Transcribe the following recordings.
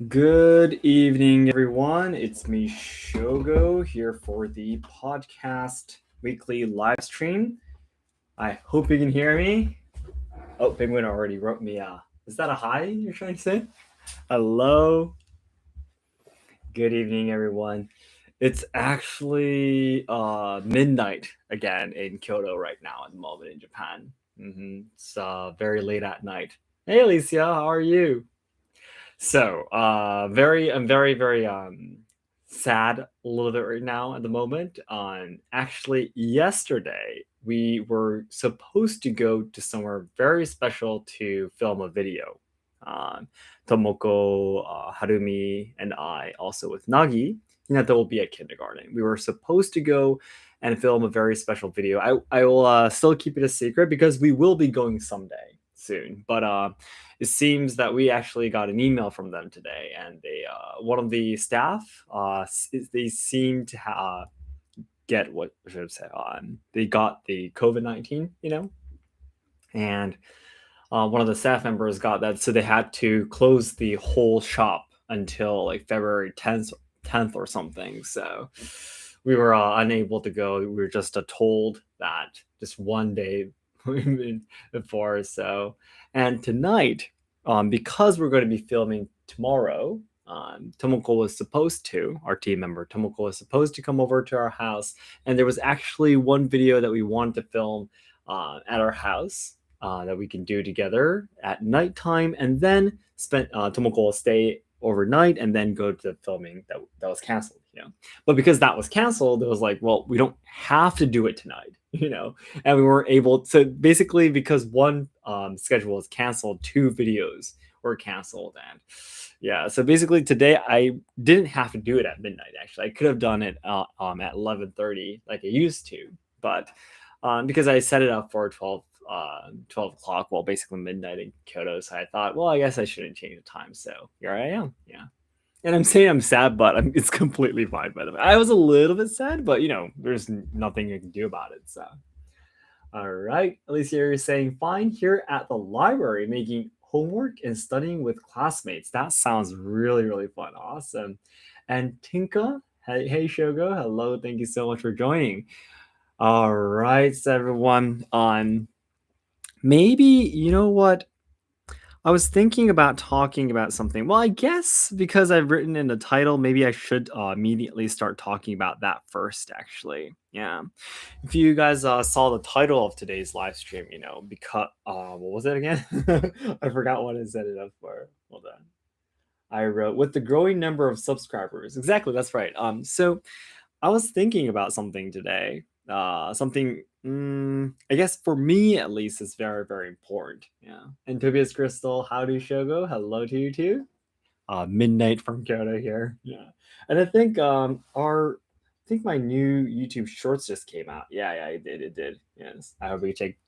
Good evening, everyone. It's me, Shogo, here for the podcast weekly live stream. I hope you can hear me. Oh, Penguin already wrote me. Is that a hi you're trying to say? Hello. Good evening, everyone. It's actually midnight again in Kyoto right now at the moment in Japan. It's very late at night. Hey, Alicia, how are you? I'm very sad a little bit right now at the moment. Actually, yesterday we were supposed to go to somewhere very special to film a video. Um, Tomoko, Harumi, and I, also with Nagi, Hinata will be at kindergarten. We were supposed to go and film a very special video. I will still keep it a secret because we will be going someday soon. But it seems that we actually got an email from them today, and they one of the staff they seem to get what should I say they got the COVID-19, and one of the staff members got that, so they had to close the whole shop until like February 10th or something. So we were unable to go. We were just told that just one day before. So, and tonight, because we're going to be filming tomorrow, Tomoko was supposed to, our team member Tomoko was supposed to come over to our house, and there was actually one video that we wanted to film at our house that we can do together at nighttime, and then Tomoko will stay overnight and then go to the filming that was canceled. But because that was canceled, it was like, well, we don't have to do it tonight, and we weren't able. So basically, because one schedule was canceled, two videos were canceled, and yeah. So basically, today I didn't have to do it at midnight. Actually, I could have done it at 11:30 like I used to, but because I set it up for 12 o'clock, well, basically midnight in Kyoto. So I thought, well, I guess I shouldn't change the time. So here I am. Yeah. And I'm saying I'm sad, but it's completely fine, by the way. I was a little bit sad, but there's nothing you can do about it. So, all right. Alicia, you're saying fine here at the library, making homework and studying with classmates. That sounds really, really fun. Awesome. And Tinka, hey, Shogo. Hello. Thank you so much for joining. All right, so everyone. Maybe, you know what? I was thinking about talking about something. Well, I guess because I've written in the title, maybe I should immediately start talking about that first, actually. Yeah. If you guys saw the title of today's live stream, because, what was it again? I forgot what I set it up for. Hold on. I wrote, with the growing number of subscribers. Exactly, that's right. So I was thinking about something today. Something, I guess for me at least, is very, very important. Yeah. And Tobias Crystal, howdy, Shogo. Hello to you too. Midnight from Kyoto here. Yeah. And I think my new YouTube Shorts just came out. Yeah, it did. It did. Yes. I hope we take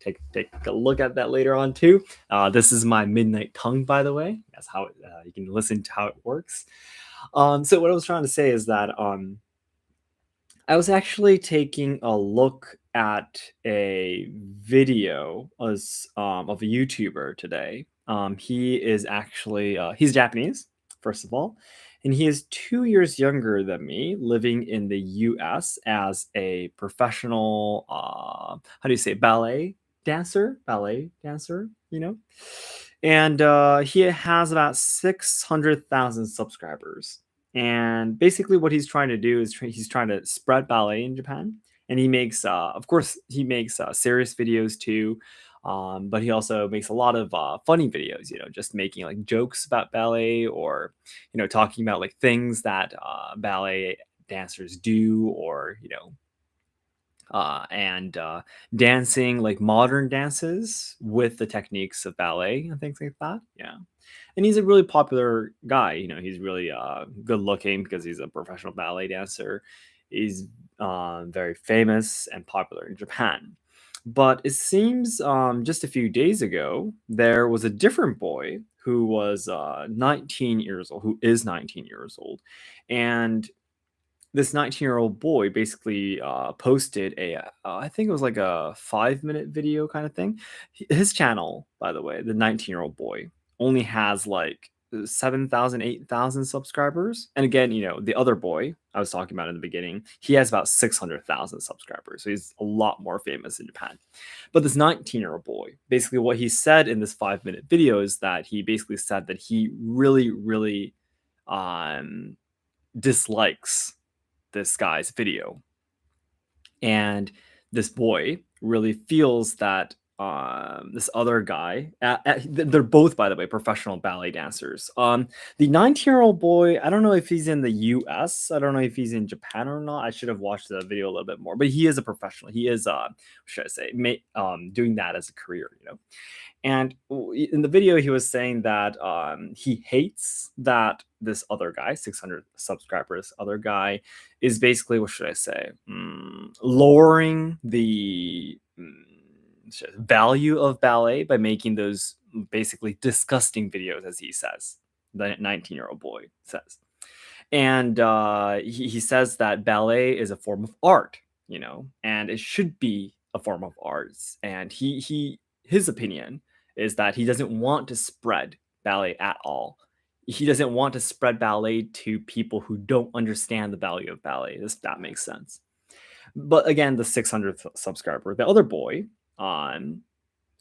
a look at that later on too. This is my midnight tongue, by the way. That's how you can listen to how it works. So what I was trying to say is that I was actually taking a look at a video of a YouTuber today. He is actually he's Japanese, first of all, and he is 2 years younger than me, living in the U.S. as a professional. How do you say ballet dancer? And he has about 600,000 subscribers. And basically, what he's trying to do is he's trying to spread ballet in Japan. And he makes, of course, he makes serious videos too. But he also makes a lot of funny videos, just making like jokes about ballet, or, talking about like things that ballet dancers do, or, and dancing like modern dances with the techniques of ballet and things like that. Yeah. And he's a really popular guy. He's really good looking because he's a professional ballet dancer. He's very famous and popular in Japan. But it seems just a few days ago, there was a different boy who was 19 years old, who is 19 years old. And this 19-year-old boy basically posted I think it was like a 5-minute video kind of thing. His channel, by the way, the 19-year-old boy, only has like 7,000, 8,000 subscribers. And again, the other boy I was talking about in the beginning, he has about 600,000 subscribers. So he's a lot more famous in Japan. But this 19-year-old boy, basically what he said in this 5-minute video is that he basically said that he really, really um, dislikes this guy's video. And this boy really feels that this other guy, they're both, by the way, professional ballet dancers. The 19-year-old boy, I don't know if he's in the US. I don't know if he's in Japan or not. I should have watched the video a little bit more, but he is a professional. He is, should I say, doing that as a career. And in the video, he was saying that he hates that this other guy, 600 subscribers, other guy, is basically, what should I say, lowering the value of ballet by making those basically disgusting videos, as he says, the 19-year-old boy says. And he says that ballet is a form of art, and it should be a form of arts. And his opinion is that he doesn't want to spread ballet at all. He doesn't want to spread ballet to people who don't understand the value of ballet. That makes sense. But again, the 600th subscriber, the other boy, on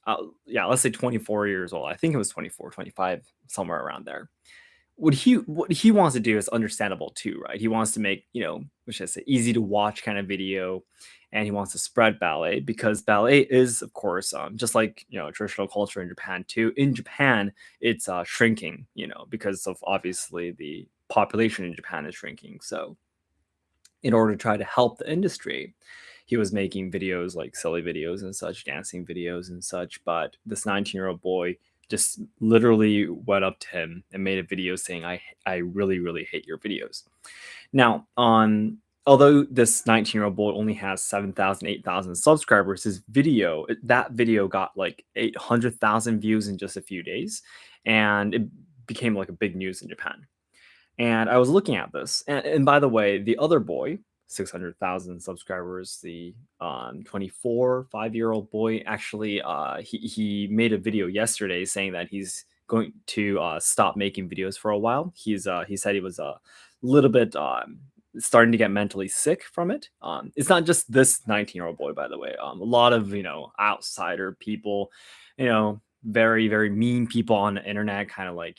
let's say 24 years old. I think it was 24, 25, somewhere around there. What he wants to do is understandable too, right? He wants to make, what should I say, easy to watch kind of video, and he wants to spread ballet because ballet is, of course, just like traditional culture in Japan too. In Japan, it's shrinking, because of obviously the population in Japan is shrinking. So, in order to try to help the industry, he was making videos like silly videos and such, dancing videos and such. But this 19-year-old boy just literally went up to him and made a video saying, I really, really hate your videos. Now, although this 19-year-old boy only has 7,000, 8,000 subscribers, that video got like 800,000 views in just a few days. And it became like a big news in Japan. And I was looking at this. And by the way, the other boy, 600,000 subscribers, the 5-year-old boy, actually, he made a video yesterday saying that he's going to stop making videos for a while. He said he was a little bit starting to get mentally sick from it. It's not just this 19-year-old boy, by the way. A lot of outsider people, very, very mean people on the internet, kind of like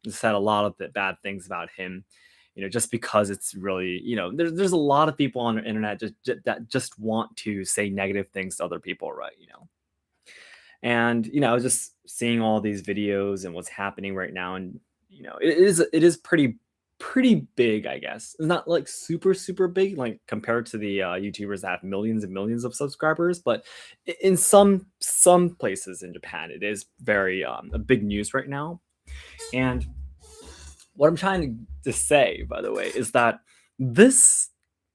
said a lot of the bad things about him. Just because it's really, there's a lot of people on the internet that just want to say negative things to other people, right? And I was just seeing all these videos and what's happening right now, and it is pretty big, I guess. It's not like super super big, like compared to the YouTubers that have millions and millions of subscribers, but in some places in Japan, it is very a big news right now. And what I'm trying to say, by the way, is that this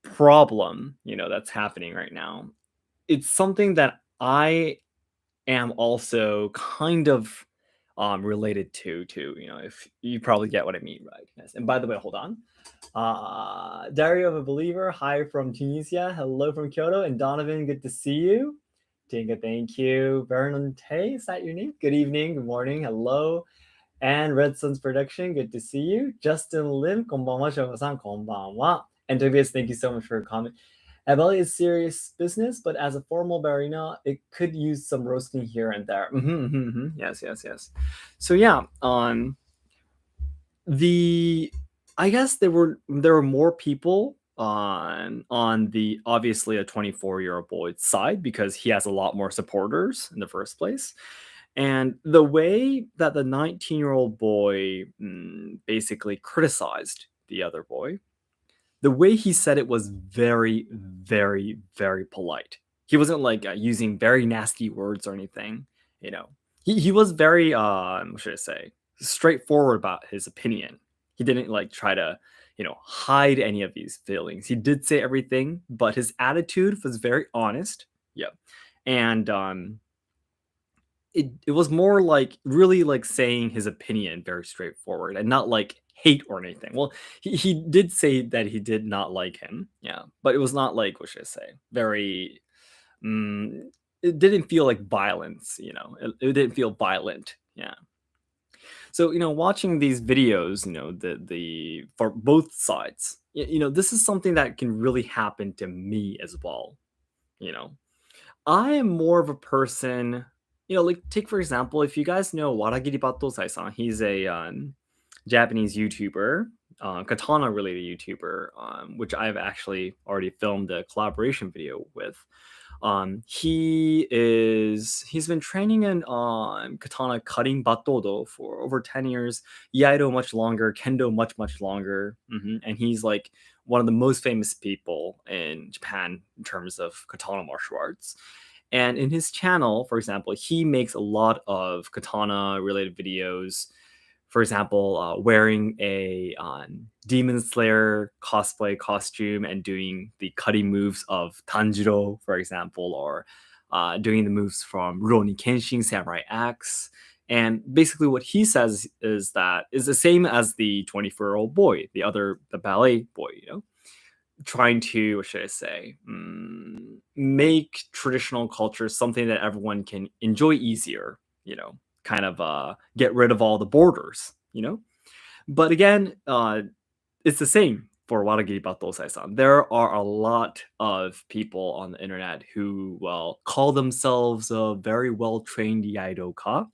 problem, that's happening right now, it's something that I am also kind of related to, if you probably get what I mean, right? Yes. And by the way, hold on. Dario of a Believer, hi from Tunisia, hello from Kyoto, and Donovan, good to see you. Tinka, thank you. Vernon Tay, is that your name? Good evening, good morning, hello. And Red Sun's Production, good to see you. Justin Lim, konbanwa, Shogo-san, konbanwa. And Tobias, thank you so much for your comment. Ballet is serious business, but as a formal ballerina, it could use some roasting here and there. Yes. So yeah, I guess there were more people on the obviously a 24-year-old boy's side because he has a lot more supporters in the first place. And the way that the 19-year-old boy basically criticized the other boy, the way he said it was very, very, very polite. He wasn't like using very nasty words or anything. He was very, what should I say, straightforward about his opinion. He didn't like try to, hide any of these feelings. He did say everything, but his attitude was very honest. Yeah, and it was more like really like saying his opinion very straightforward and not like hate or anything. Well, he did say that he did not like him, yeah, but it was not like, what should I say, very it didn't feel like violence, it didn't feel violent, yeah. So, watching these videos, the for both sides, this is something that can really happen to me as well. You know, I am more of a person, like take for example, if you guys know Waragiri Battosai-san, he's a Japanese YouTuber, katana related YouTuber, which I've actually already filmed a collaboration video with. He's been training in katana cutting battodo for over 10 years, iaido much longer, kendo much longer, and he's like one of the most famous people in Japan in terms of katana martial arts. And in his channel, for example, he makes a lot of katana related videos. For example, wearing a Demon Slayer cosplay costume and doing the cutting moves of Tanjiro, for example, or doing the moves from Rurouni Kenshin Samurai X. And basically, what he says is that is the same as the 24-year-old boy, the ballet boy, trying to, what should I say, make traditional culture something that everyone can enjoy easier, kind of get rid of all the borders. But again, it's the same for Waragi Batosai-san. There are a lot of people on the internet who, well, call themselves a very well-trained Iaidoka,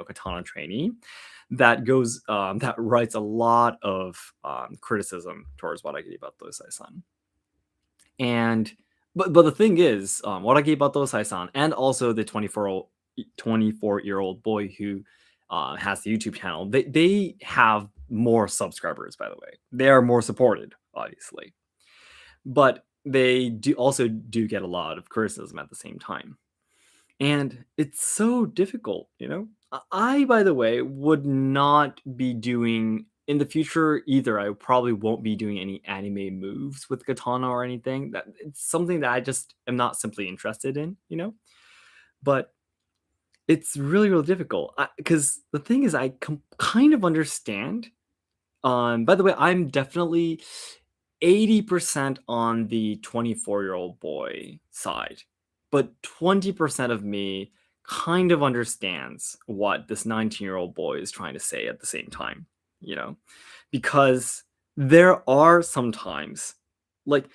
katana trainee, that writes a lot of criticism towards Waragi Batosai-san. And but the thing is, Waragi Batosai-san and also the 24-year-old boy who has the YouTube channel, they have more subscribers, by the way. They are more supported, obviously. But they do get a lot of criticism at the same time. And it's so difficult. By the way, would not be doing in the future either. I probably won't be doing any anime moves with katana or anything. That it's something that I just am not simply interested in. But it's really, really difficult because the thing is, kind of understand. By the way, I'm definitely 80% on the 24-year-old boy side, but 20% of me kind of understands what this 19-year-old boy is trying to say at the same time, you know? Because there are sometimes like,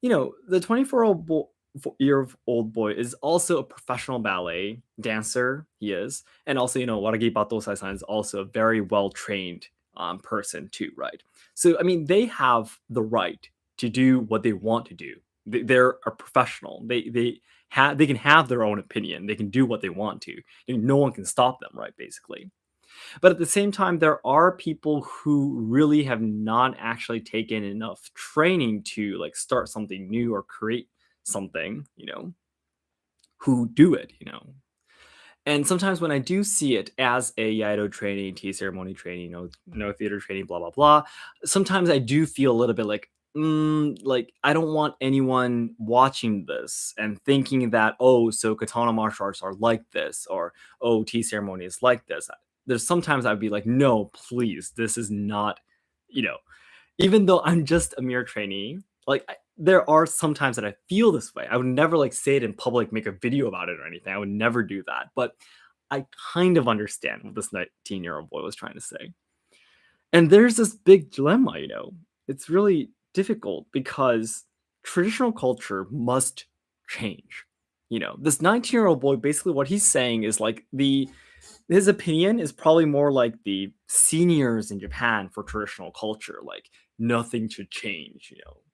the 24-year-old boy is also a professional ballet dancer. He is. And also, Waragi Batosai-san is also a very well-trained person too, right? So, I mean, they have the right to do what they want to do. They're a professional. They can have their own opinion. They can do what they want to. No one can stop them, right? Basically. But at the same time, there are people who really have not actually taken enough training to like start something new or create something, who do it. And sometimes when I do see it as a Yaido training, tea ceremony training, no theater training, blah blah blah, sometimes I do feel a little bit like I don't want anyone watching this and thinking that, oh, so katana martial arts are like this, or oh, tea ceremony is like this. There's sometimes I'd be like, no, please, this is not, you know, even though I'm just a mere trainee, like there are sometimes that I feel this way. I would never like say it in public, make a video about it or anything. I would never do that. But I kind of understand what this 19-year-old boy was trying to say. And there's this big dilemma. It's really difficult because traditional culture must change. This 19-year-old boy, basically what he's saying is like his opinion is probably more like the seniors in Japan for traditional culture. Like nothing should change.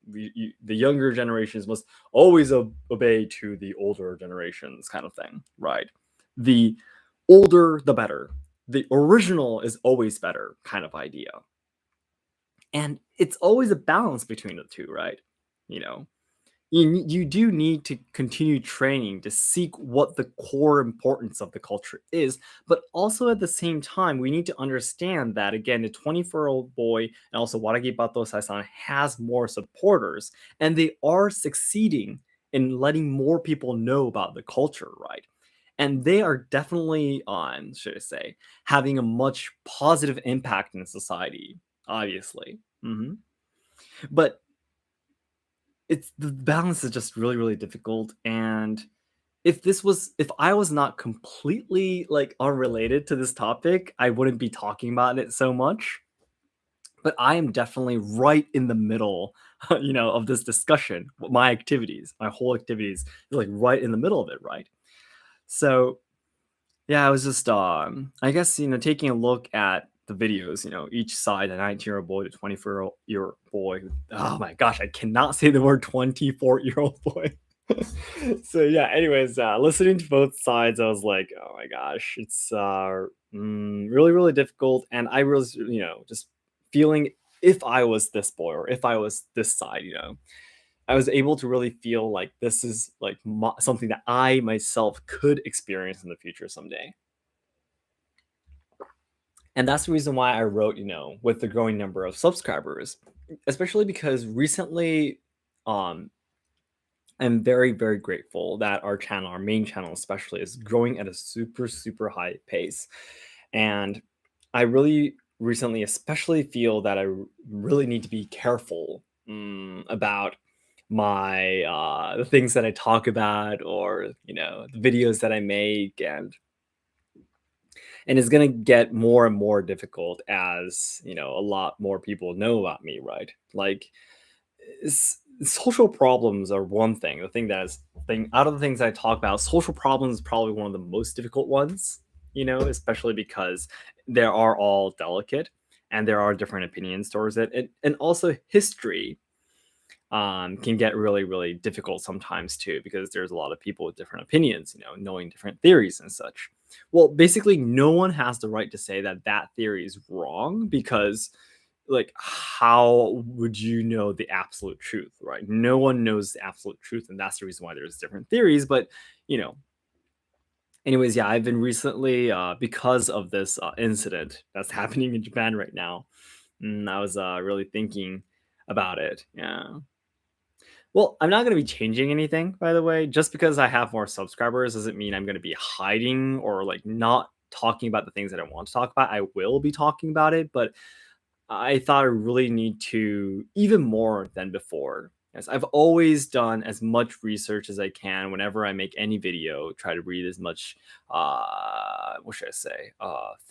The younger generations must always obey to the older generations, kind of thing, right? The older, the better. The original is always better, kind of idea. And it's always a balance between the two, right? You know, you do need to continue training to seek what the core importance of the culture is, but also at the same time we need to understand that again the 24-year-old boy and also Waragi Batosai-san has more supporters, and they are succeeding in letting more people know about the culture, right? And they are definitely on, should I say, having a much positive impact in society, obviously. But it's the balance is just really, really difficult, and if I was not completely like unrelated to this topic, I wouldn't be talking about it so much. But I am definitely right in the middle, of this discussion. My activities, my whole activities, is like right in the middle of it, right? So yeah, I was just, I guess, taking a look at the videos, each side, a 19-year-old boy, to 24-year-old boy. Oh my gosh, I cannot say the word 24-year-old boy. So yeah, anyways, listening to both sides, I was like, oh my gosh, it's really, really difficult. And I was, just feeling if I was this boy or if I was this side, I was able to really feel like this is like something that I myself could experience in the future someday. And that's the reason why I wrote, with the growing number of subscribers, especially because recently, um, I'm very, very grateful that our channel, our main channel especially, is growing at a super, super high pace. And I really recently, especially feel that really need to be careful about my the things that I talk about, or the videos that I make, and it's gonna get more and more difficult as a lot more people know about me, right? Like, social problems are one thing. The thing that is thing out of the things I talk about, social problems is probably one of the most difficult ones. Especially because they are all delicate and there are different opinions towards it, and also history can get really, really difficult sometimes too, because there's a lot of people with different opinions, knowing different theories and such. Well, basically, no one has the right to say that that theory is wrong, because, like, how would you know the absolute truth, right? No one knows the absolute truth, and that's the reason why there's different theories. But, you know, anyways, yeah, I've been recently, because of this incident that's happening in Japan right now. I was really thinking about it. Yeah. Well, I'm not going to be changing anything, by the way. Just because I have more subscribers doesn't mean I'm going to be hiding or like not talking about the things that I want to talk about. I will be talking about it, but I thought I really need to, even more than before. Yes, I've always done as much research as I can whenever I make any video. Try to read as much, what should I say,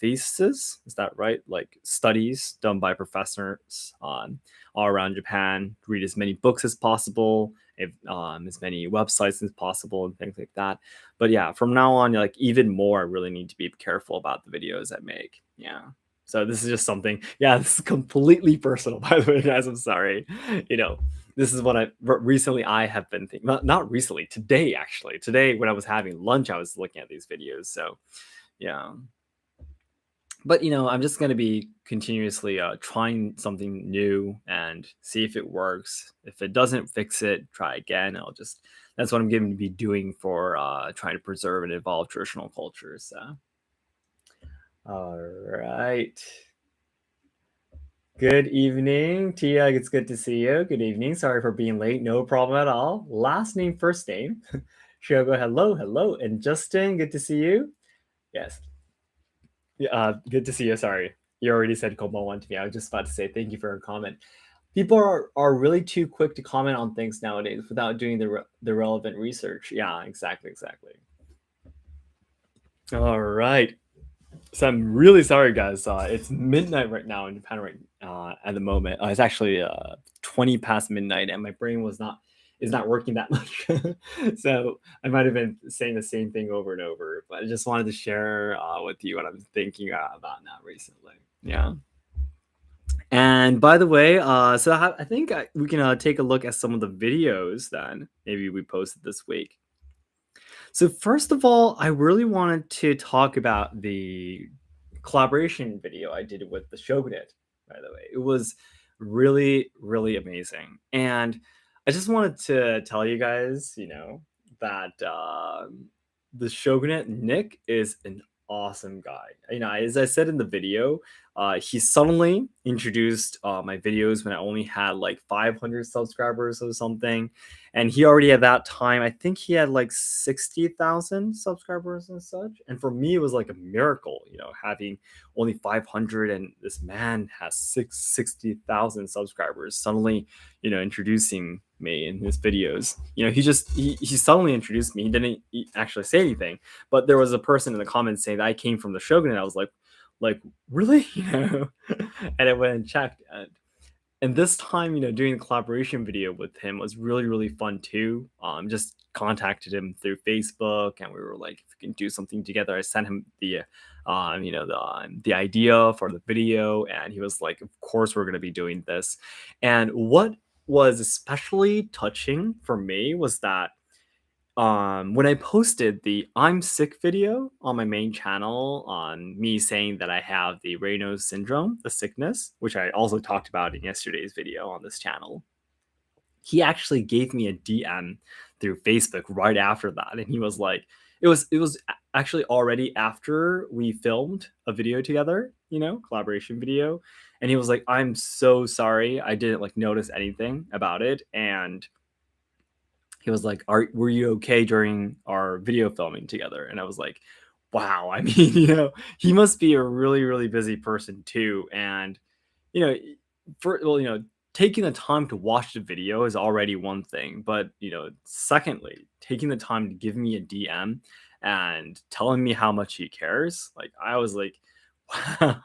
thesis? Is that right? Like studies done by professors on all around Japan. Read as many books as possible, if, as many websites as possible, and things like that. But yeah, from now on, like even more, I really need to be careful about the videos I make. Yeah. So this is just something. Yeah, this is completely personal, by the way, guys. I'm sorry. You know, this is what recently I have been thinking. Not recently, today actually. Today when I was having lunch, I was looking at these videos. So yeah, but I'm just gonna be continuously trying something new and see if it works. If it doesn't fix it, try again. That's what I'm going to be doing for trying to preserve and evolve traditional cultures. So, all right. Good evening, Tia. It's good to see you. Good evening. Sorry for being late. No problem at all. Last name, first name. Shogo, hello, hello. And Justin, good to see you. Yes. Yeah, good to see you. Sorry. You already said Komawan to me. I was just about to say thank you for your comment. People are really too quick to comment on things nowadays without doing the relevant research. Yeah, exactly, exactly. All right. So I'm really sorry, guys. It's midnight right now in Japan right at the moment. It's actually 20 past midnight, and my brain is not working that much. So I might have been saying the same thing over and over. But I just wanted to share with you what I'm thinking about now recently. Yeah. And by the way, so I think we can take a look at some of the videos then maybe we posted this week. So first of all, I really wanted to talk about the collaboration video I did with the Shogunate, by the way. It was really, really amazing. And I just wanted to tell you guys, that the Shogunate Nick is an awesome guy. As I said in the video, he suddenly introduced my videos when I only had like 500 subscribers or something, and he already at that time, I think he had like 60,000 subscribers and such. And for me, it was like a miracle, having only 500, and this man has 60,000 subscribers suddenly, introducing me in his videos. He suddenly introduced me. He didn't actually say anything, but there was a person in the comments saying that I came from the Shogun, and I was like really, and I went and checked, and this time, doing a collaboration video with him was really, really fun too. Just contacted him through Facebook, and we were like, if we can do something together. I sent him the idea for the video, and he was like, of course, we're going to be doing this. And what was especially touching for me was that when I posted the I'm sick video on my main channel on me saying that I have the Raynaud's syndrome, the sickness, which I also talked about in yesterday's video on this channel, he actually gave me a DM through Facebook right after that. And he was like, it was actually already after we filmed a video together, collaboration video. And he was like, I'm so sorry. I didn't like notice anything about it. And he was like, were you okay during our video filming together? And I was like, wow. I mean, he must be a really, really busy person too. And, you know, taking the time to watch the video is already one thing. But, secondly, taking the time to give me a DM and telling me how much he cares, like, I was like, wow,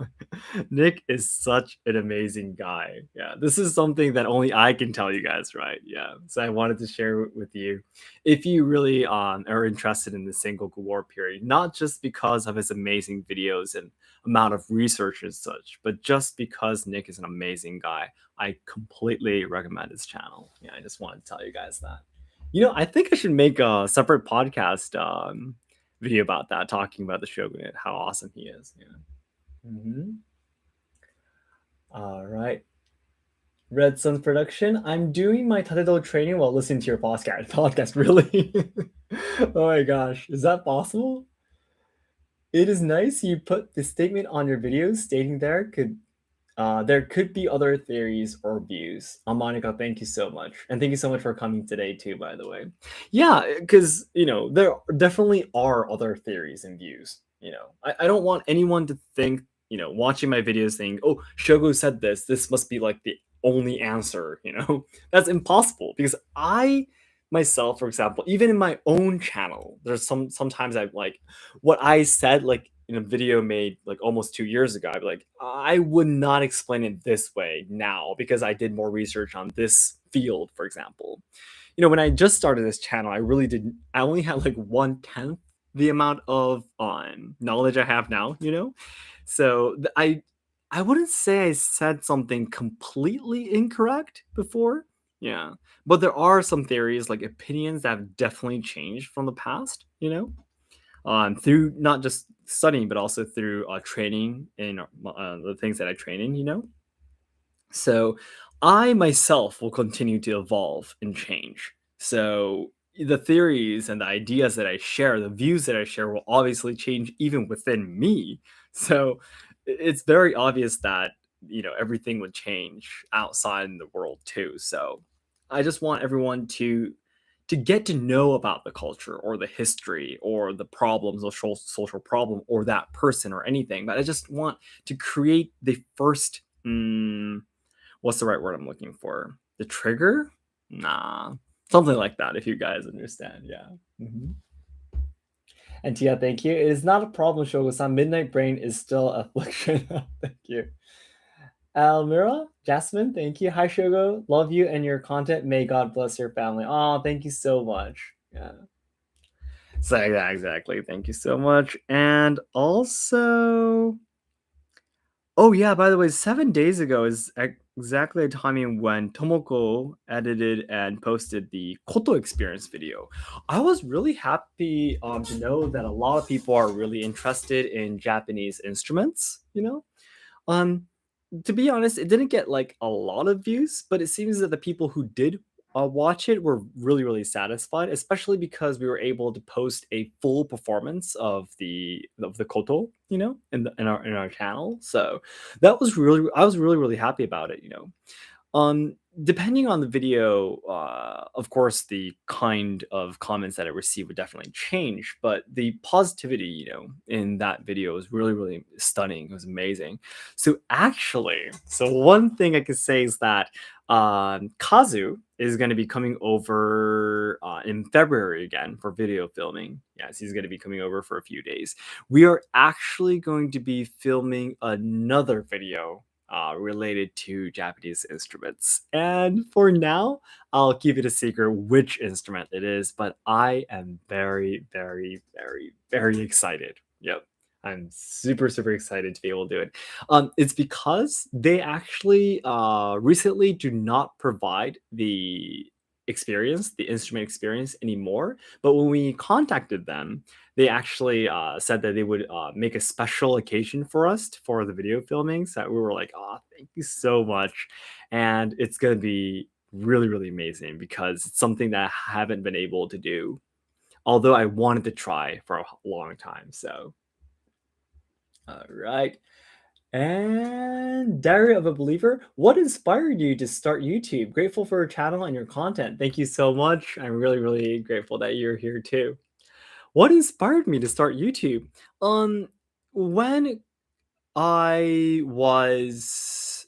Nick is such an amazing guy. Yeah, this is something that only I can tell you guys, right? Yeah, so I wanted to share it with you. If you really are interested in the Sengoku War period, not just because of his amazing videos and amount of research and such, but just because Nick is an amazing guy, I completely recommend his channel. Yeah, I just wanted to tell you guys that. I think I should make a separate podcast video about that, talking about the Shogunate, how awesome he is. Yeah. All right. Red Sun's production. I'm doing my Tatedo training while listening to your podcast. Podcast, really? Oh my gosh. Is that possible? It is nice you put the statement on your videos stating there could be other theories or views. Monica, thank you so much. And thank you so much for coming today too, by the way. Yeah, because there definitely are other theories and views. I don't want anyone to think, watching my videos saying, oh, Shogo said this must be like the only answer, That's impossible because I myself, for example, even in my own channel, there's sometimes I'm like what I said like in a video made like almost 2 years ago, I'd be like, I would not explain it this way now because I did more research on this field, for example. When I just started this channel, I only had like 1/10 the amount of knowledge I have now, So I wouldn't say I said something completely incorrect before. Yeah. But there are some theories, like opinions that have definitely changed from the past, through not just studying, but also through training in the things that I train in. So I myself will continue to evolve and change. So the theories and the ideas that I share, the views that I share will obviously change even within me. So it's very obvious that, everything would change outside in the world too. So I just want everyone to get to know about the culture or the history or the problems or social problem or that person or anything. But I just want to create the first what's the right word I'm looking for? The trigger? Nah, something like that. If you guys understand, yeah. And Tia, thank you. It is not a problem, Shogo-san. Midnight Brain is still a affliction. Thank you. Almira, Jasmine, thank you. Hi, Shogo. Love you and your content. May God bless your family. Oh, thank you so much. Yeah. So yeah, exactly. Thank you so much. And also, oh yeah, by the way, 7 days ago is exactly the timing when Tomoko edited and posted the Koto experience video. I was really happy to know that a lot of people are really interested in Japanese instruments, to be honest, it didn't get like a lot of views, but it seems that the people who did watch it, we're really, really satisfied, especially because we were able to post a full performance of the koto, in our channel. So that was really, I was really, really happy about it. Depending on the video, of course, the kind of comments that I received would definitely change, but the positivity, in that video was really, really stunning. It was amazing. So one thing I could say is that Kazu is going to be coming over in February again for video filming. Yes, he's going to be coming over for a few days. We are actually going to be filming another video related to Japanese instruments. And for now, I'll keep it a secret which instrument it is, but I am very, very, very, very excited. Yep. I'm super, super excited to be able to do it. It's because they actually recently do not provide the instrument experience anymore. But when we contacted them, they actually said that they would make a special occasion for us for the video filming. So we were like, oh, thank you so much. And it's going to be really, really amazing because it's something that I haven't been able to do, although I wanted to try for a long time. So, all right. And Diary of a Believer, what inspired you to start YouTube? Grateful for your channel and your content. Thank you so much. I'm really, really grateful that you're here too. What inspired me to start YouTube? When I was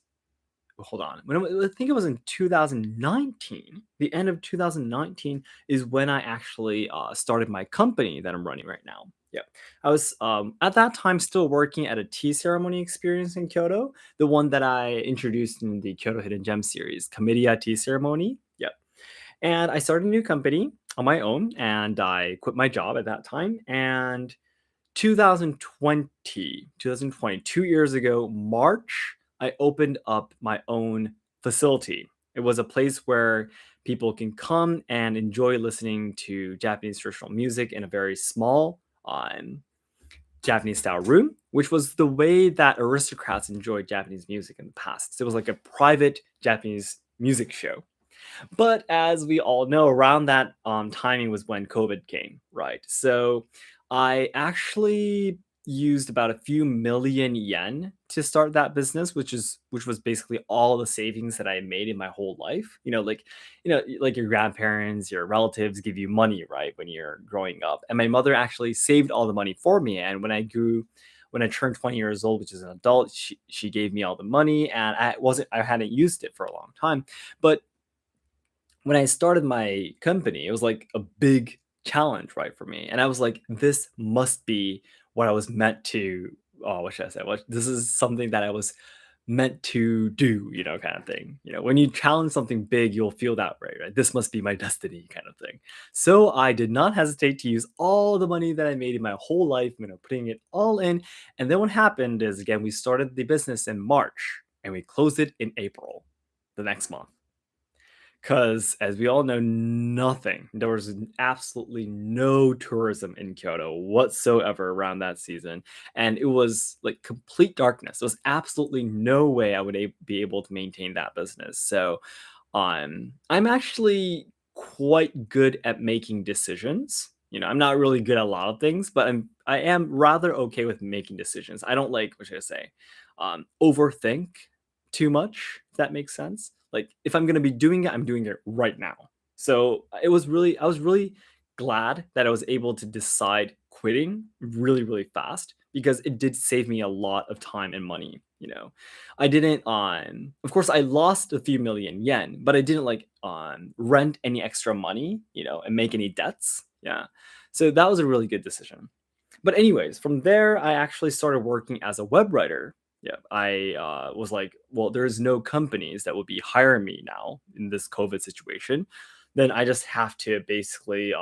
hold on. I think it was in 2019, the end of 2019 is when I actually started my company that I'm running right now. Yeah, I was at that time still working at a tea ceremony experience in Kyoto, the one that I introduced in the Kyoto Hidden Gem series, Comedia Tea Ceremony. Yep. And I started a new company on my own, and I quit my job at that time. And 2020, 2 years ago, March, I opened up my own facility. It was a place where people can come and enjoy listening to Japanese traditional music in a very small Japanese style room, which was the way that aristocrats enjoyed Japanese music in the past. So it was like a private Japanese music show. But as we all know, around that timing was when COVID came, right? So I actually used about a few million yen to start that business, which was basically all the savings that I made in my whole life. Like your grandparents, your relatives give you money, right, when you're growing up. And my mother actually saved all the money for me. And when I turned 20 years old, which is an adult, she gave me all the money, and I hadn't used it for a long time. But when I started my company, it was like a big challenge, right, for me. And I was like, this must be what I was meant to, oh, what should I say? This is something that I was meant to do, kind of thing. When you challenge something big, you'll feel that way, right? This must be my destiny, kind of thing. So I did not hesitate to use all the money that I made in my whole life, putting it all in. And then what happened is, again, we started the business in March and we closed it in April, the next month. Because, as we all know, there was absolutely no tourism in Kyoto whatsoever around that season. And it was like complete darkness. There was absolutely no way I would be able to maintain that business. So, I'm actually quite good at making decisions. I'm not really good at a lot of things, but I am rather okay with making decisions. I don't like, what should I say, overthink too much, if that makes sense. Like if I'm gonna be doing it, I'm doing it right now. So I was really glad that I was able to decide quitting really, really fast because it did save me a lot of time and money. I didn't of course I lost a few million yen, but I didn't like rent any extra money, and make any debts. Yeah. So that was a really good decision. But anyways, from there, I actually started working as a web writer. Yeah, I was like, well, there's no companies that would be hiring me now in this COVID situation. Then I just have to basically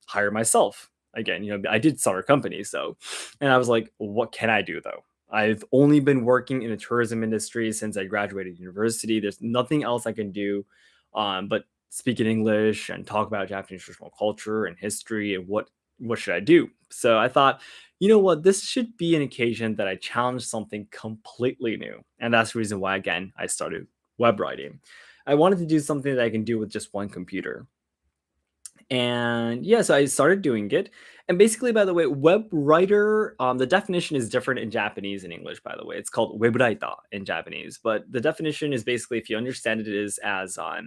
hire myself again. I did start a company, so, and I was like, what can I do though? I've only been working in the tourism industry since I graduated university. There's nothing else I can do, but speak in English and talk about Japanese traditional culture and history and what should I do? So I thought, you know what, this should be an occasion that I challenge something completely new. And that's the reason why, again, I started web writing. I wanted to do something that I can do with just one computer. And yeah, so I started doing it. And basically, by the way, web writer, the definition is different in Japanese and English, by the way. It's called webwriter in Japanese. But the definition is basically, if you understand it, is as a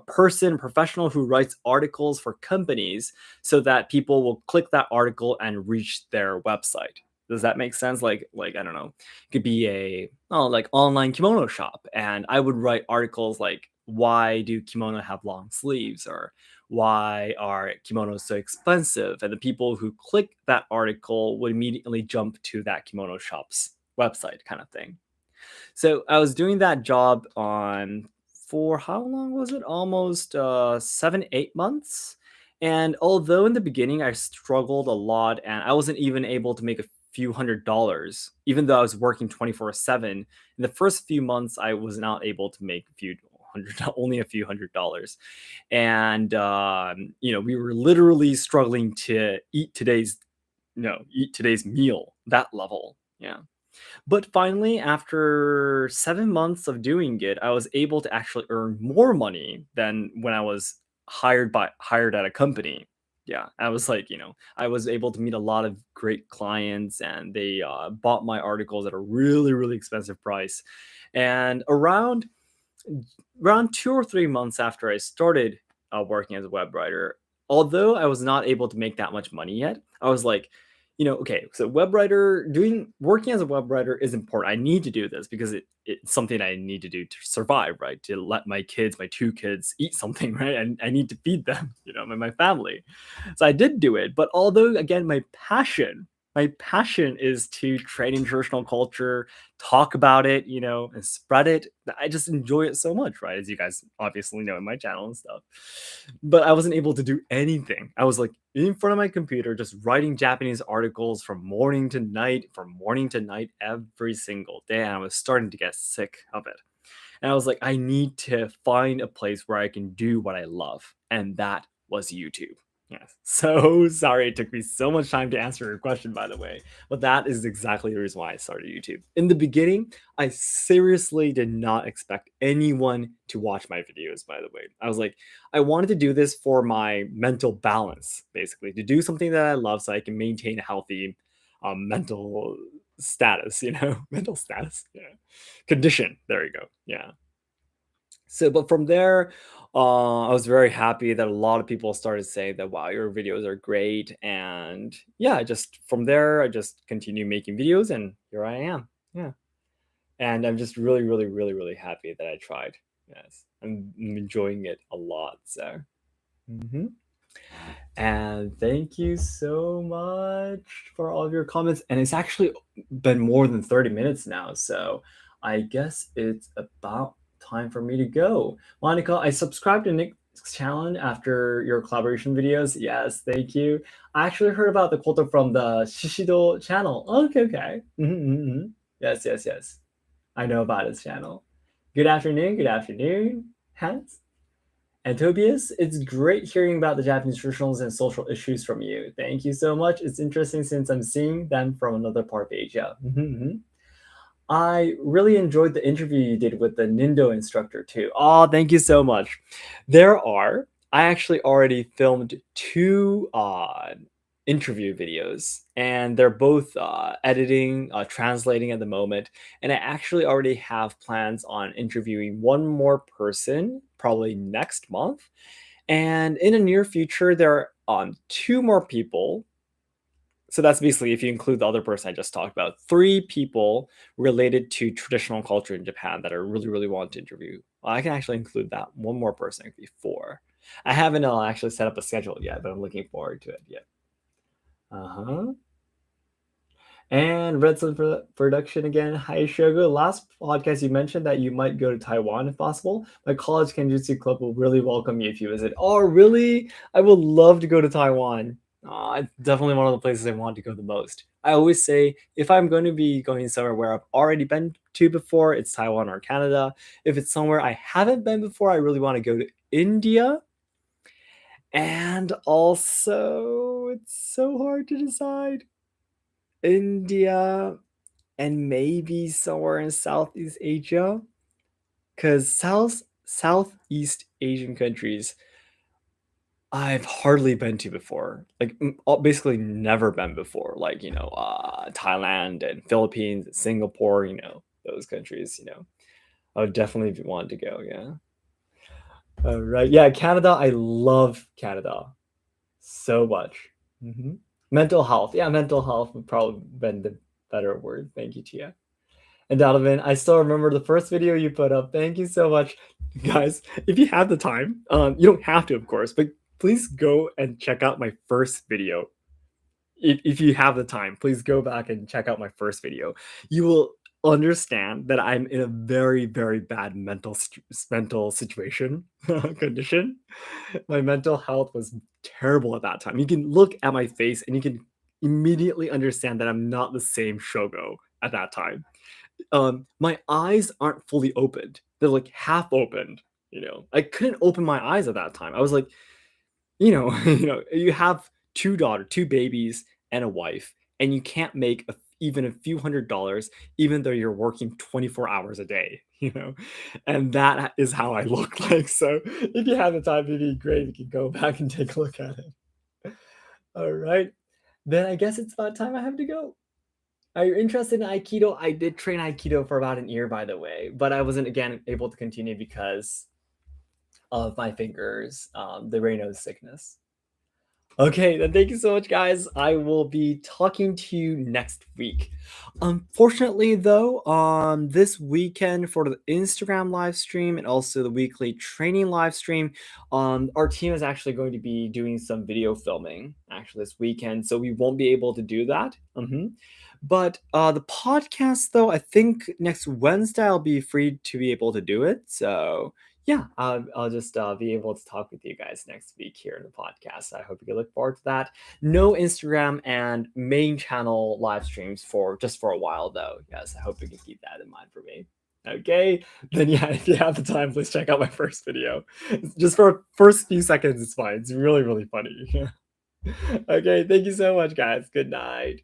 person, a professional who writes articles for companies so that people will click that article and reach their website. Does that make sense? Like I don't know, it could be a like online kimono shop, and I would write articles like, why do kimono have long sleeves, or why are kimonos so expensive? And the people who click that article would immediately jump to that kimono shop's website, kind of thing. So I was doing that job on for how long was it? Almost 7, 8 months. And although in the beginning I struggled a lot and I wasn't even able to make a few $100s, even though I was working 24/7, in the first few months I was not able to make a few hundred, only a few $100. And we were literally struggling to eat today's meal, that level. Yeah. But finally, after 7 months of doing it, I was able to actually earn more money than when I was hired at a company. Yeah, I was like, I was able to meet a lot of great clients, and they bought my articles at a really, really expensive price. And around 2 or 3 months after I started working as a web writer, although I was not able to make that much money yet, I was like, okay, so working as a web writer is important. I need to do this because it's something I need to do to survive, right? To let my 2 kids, eat something, right? And I need to feed them, my family. So I did do it. But although, again, my passion is to trade in traditional culture, talk about it, and spread it. I just enjoy it so much, right? As you guys obviously know in my channel and stuff. But I wasn't able to do anything. I was like in front of my computer, just writing Japanese articles from morning to night every single day. And I was starting to get sick of it. And I was like, I need to find a place where I can do what I love. And that was YouTube. Yes. So sorry it took me so much time to answer your question, by the way. But that is exactly the reason why I started YouTube. In the beginning, I seriously did not expect anyone to watch my videos, by the way. I was like, I wanted to do this for my mental balance, basically, to do something that I love so I can maintain a healthy mental status, mental status. Yeah. Condition. There you go. Yeah. So, but from there, I was very happy that a lot of people started saying that, wow, your videos are great. And yeah, just from there, I just continue making videos, and here I am. Yeah. And I'm just really, really, really, really happy that I tried. Yes. I'm enjoying it a lot. So, mhm. And thank you so much for all of your comments. And it's actually been more than 30 minutes now. So I guess it's about time for me to go. Monica, I subscribed to Nick's channel after your collaboration videos. Yes, thank you. I actually heard about the Koto from the Shishido channel. Okay, okay. Yes, yes, yes. I know about his channel. Good afternoon. Good afternoon, Hans. And Tobias, it's great hearing about the Japanese traditionals and social issues from you. Thank you so much. It's interesting since I'm seeing them from another part of Asia. I really enjoyed the interview you did with the Nindo instructor too. Oh, thank you so much. I actually already filmed 2 interview videos, and they're both editing, translating at the moment. And I actually already have plans on interviewing one more person probably next month. And in the near future, there are 2 more people. So that's basically, if you include the other person I just talked about, 3 people related to traditional culture in Japan that I really, really want to interview. Well, I can actually include that one more person. It could be 4. I haven't actually set up a schedule yet, but I'm looking forward to it. Yeah. Uh huh. And Red Sun Production again. Hi, Shogo. Last podcast, you mentioned that you might go to Taiwan if possible. My college Kenjutsu club will really welcome you if you visit. Oh, really? I would love to go to Taiwan. It's definitely one of the places I want to go the most. I always say if I'm going to be going somewhere where I've already been to before, it's Taiwan or Canada. If it's somewhere I haven't been before, I really want to go to India. And also, it's so hard to decide. India and maybe somewhere in Southeast Asia. Because Southeast Asian countries I've hardly been to before. Like, basically never been before. Like, Thailand and Philippines, and Singapore, those countries, I would definitely want to go. Yeah. Right. Yeah. Canada. I love Canada so much. hmm Mental health. Yeah. Mental health would probably been the better word. Thank you, Tia. And Donovan, I still remember the first video you put up. Thank you so much, guys. If you have the time, you don't have to, of course, but please go and check out my first video. If you have the time, please go back and check out my first video. You will understand that I'm in a very, very bad mental situation condition. My mental health was terrible at that time. You can look at my face and you can immediately understand that I'm not the same Shogo at that time. My eyes aren't fully opened. They're like half opened, I couldn't open my eyes at that time. I was like, you have two babies and a wife, and you can't make even a few $100s, even though you're working 24 hours a day, and that is how I look like. So if you have the time, it'd be great if you could go back and take a look at it. All right. Then I guess it's about time I have to go. Are you interested in Aikido? I did train Aikido for about an year, by the way, but I wasn't again able to continue because of my fingers, the Raynaud's sickness. Okay, then thank you so much, guys. I will be talking to you next week. Unfortunately, though, on this weekend for the Instagram live stream and also the weekly training live stream, our team is actually going to be doing some video filming actually this weekend, so we won't be able to do that. But the podcast, though, I think next Wednesday I'll be free to be able to do it. So yeah, I'll just be able to talk with you guys next week here in the podcast. I hope you can look forward to that. No Instagram and main channel live streams for just for a while, though. Yes, I hope you can keep that in mind for me. Okay, then yeah, if you have the time, please check out my first video. Just for first few seconds, it's fine. It's really, really funny. Okay, thank you so much, guys. Good night.